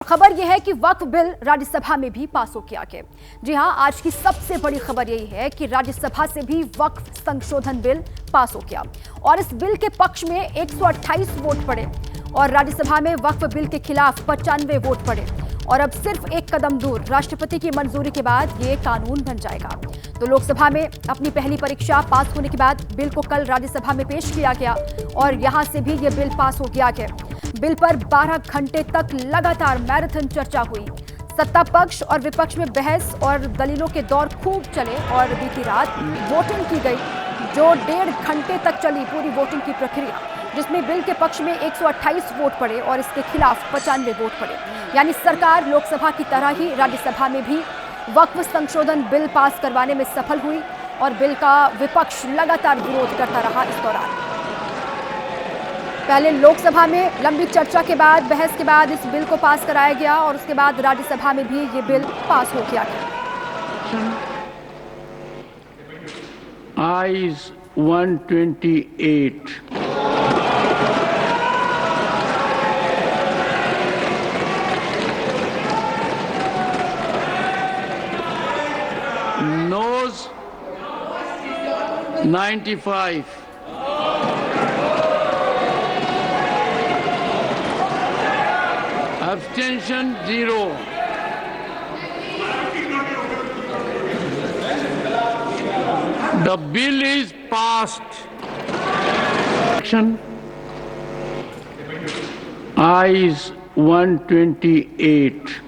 खबर यह है कि वक्फ बिल राज्यसभा में भी पास हो किया गया। जी हां, आज की सबसे बड़ी खबर यही है कि राज्यसभा से भी वक्फ संशोधन बिल पास हो गया और इस बिल के पक्ष में 128 वोट पड़े और राज्यसभा में वक्फ बिल के खिलाफ 95 वोट पड़े और अब सिर्फ एक कदम दूर राष्ट्रपति की मंजूरी के बाद ये कानून बन जाएगा। तो लोकसभा में अपनी पहली परीक्षा पास होने के बाद बिल को कल राज्यसभा में पेश किया गया और यहां से भी ये बिल पास हो गया। बिल पर 12 घंटे तक लगातार मैराथन चर्चा हुई। सत्ता पक्ष और विपक्ष में बहस और दलीलों के दौर खूब चले और बीती रात वोटिंग की गई, जो 1.5 घंटे तक चली पूरी वोटिंग की प्रक्रिया, जिसमें बिल के पक्ष में 128 वोट पड़े और इसके खिलाफ 95 वोट पड़े। यानी सरकार लोकसभा की तरह ही राज्यसभा में भी वक्फ संशोधन बिल पास करवाने में सफल हुई और बिल का विपक्ष लगातार विरोध करता रहा। इस दौरान पहले लोकसभा में लंबी चर्चा के बाद, बहस के बाद इस बिल को पास कराया गया और उसके बाद राज्यसभा में भी ये बिल पास हो गया। Ayes 128. Noes 95. Abstention 0. The bill is passed. Action. Ayes 128.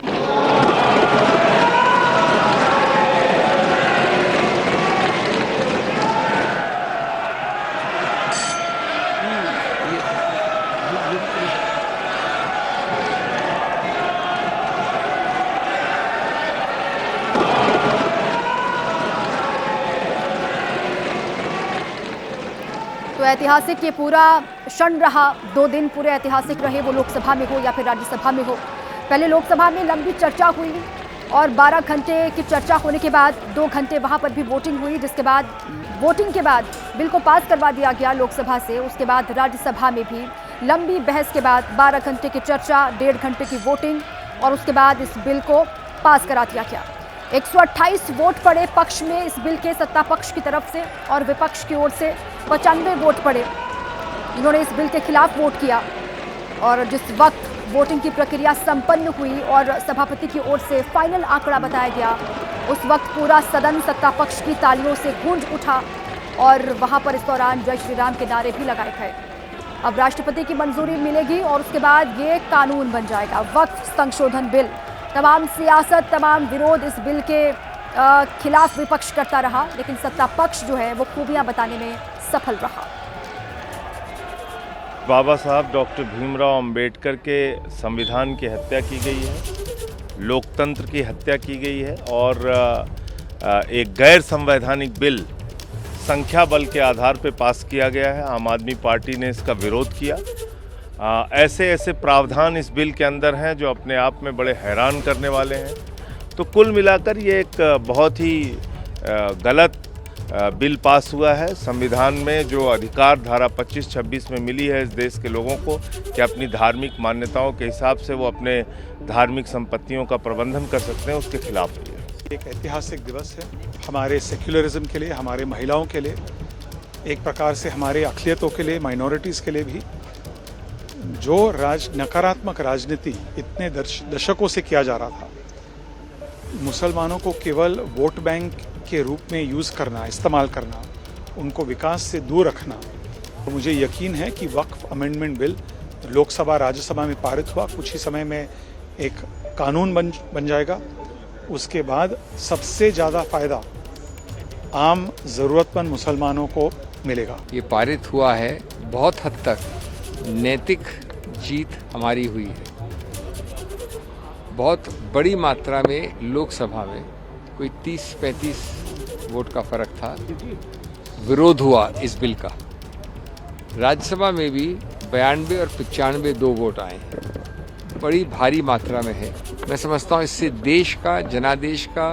तो ऐतिहासिक ये पूरा क्षण रहा। 2 दिन पूरे ऐतिहासिक रहे, वो लोकसभा में हो या फिर राज्यसभा में हो। पहले लोकसभा में लंबी चर्चा हुई और 12 घंटे की चर्चा होने के बाद 2 घंटे वहां पर भी वोटिंग हुई, जिसके बाद वोटिंग के बाद बिल को पास करवा दिया गया लोकसभा से। उसके बाद राज्यसभा में भी लंबी बहस के बाद 12 घंटे की चर्चा, 1.5 घंटे की वोटिंग और उसके बाद इस बिल को पास करा दिया गया। 128 वोट पड़े पक्ष में इस बिल के, सत्ता पक्ष की तरफ से, और विपक्ष की ओर से 95 वोट पड़े जिन्होंने इस बिल के खिलाफ वोट किया। और जिस वक्त वोटिंग की प्रक्रिया संपन्न हुई और सभापति की ओर से फाइनल आंकड़ा बताया गया, उस वक्त पूरा सदन सत्ता पक्ष की तालियों से गूंज उठा और वहां पर इस दौरान जय श्री राम के नारे भी लगाए गए। अब राष्ट्रपति की मंजूरी मिलेगी और उसके बाद ये कानून बन जाएगा, वक्फ संशोधन बिल। तमाम सियासत, तमाम विरोध इस बिल के खिलाफ विपक्ष करता रहा, लेकिन सत्ता पक्ष जो है वो खूबियां बताने में सफल रहा। बाबा साहब डॉक्टर भीमराव अंबेडकर के संविधान की हत्या की गई है, लोकतंत्र की हत्या की गई है और एक गैर संवैधानिक बिल संख्या बल के आधार पर पास किया गया है। आम आदमी पार्टी ने इसका विरोध किया। ऐसे ऐसे प्रावधान इस बिल के अंदर हैं जो अपने आप में बड़े हैरान करने वाले हैं। तो कुल मिलाकर ये एक बहुत ही गलत बिल पास हुआ है। संविधान में जो अधिकार धारा 25-26 में मिली है इस देश के लोगों को कि अपनी धार्मिक मान्यताओं के हिसाब से वो अपने धार्मिक संपत्तियों का प्रबंधन कर सकते हैं, उसके खिलाफ है। एक ऐतिहासिक दिवस है हमारे सेक्युलरिज्म के लिए, हमारे महिलाओं के लिए, एक प्रकार से हमारे अक़लियतों के लिए, माइनॉरिटीज़ के लिए भी। जो नकारात्मक राजनीति इतने दशकों से किया जा रहा था, मुसलमानों को केवल वोट बैंक के रूप में यूज़ करना, इस्तेमाल करना, उनको विकास से दूर रखना, तो मुझे यकीन है कि वक्फ अमेंडमेंट बिल लोकसभा राज्यसभा में पारित हुआ, कुछ ही समय में एक कानून बन जाएगा। उसके बाद सबसे ज़्यादा फ़ायदा आम ज़रूरतमंद मुसलमानों को मिलेगा। ये पारित हुआ है, बहुत हद तक नैतिक जीत हमारी हुई है। बहुत बड़ी मात्रा में लोकसभा में कोई 30-35 वोट का फर्क था, विरोध हुआ इस बिल का। राज्यसभा में भी 92 और 95 2 वोट आए हैं, बड़ी भारी मात्रा में है। मैं समझता हूँ इससे देश का, जनादेश का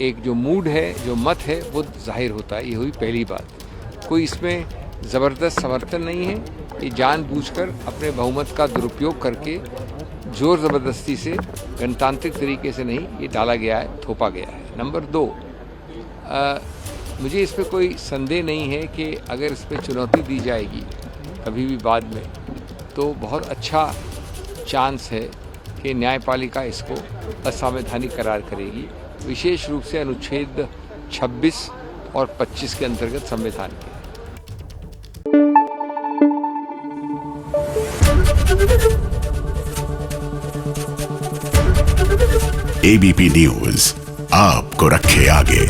एक जो मूड है, जो मत है, वो जाहिर होता है। ये हुई पहली बात। कोई इसमें ज़बरदस्त समर्थन नहीं है। ये जानबूझकर अपने बहुमत का दुरुपयोग करके जोर ज़बरदस्ती से गणतांत्रिक तरीके से नहीं ये डाला गया है, थोपा गया है। नंबर 2, मुझे इस पर कोई संदेह नहीं है कि अगर इस पर चुनौती दी जाएगी कभी भी बाद में, तो बहुत अच्छा चांस है कि न्यायपालिका इसको असंवैधानिक करार करेगी, विशेष रूप से अनुच्छेद 26 और 25 के अंतर्गत संविधान के। एबीपी न्यूज़ आपको रखे आगे।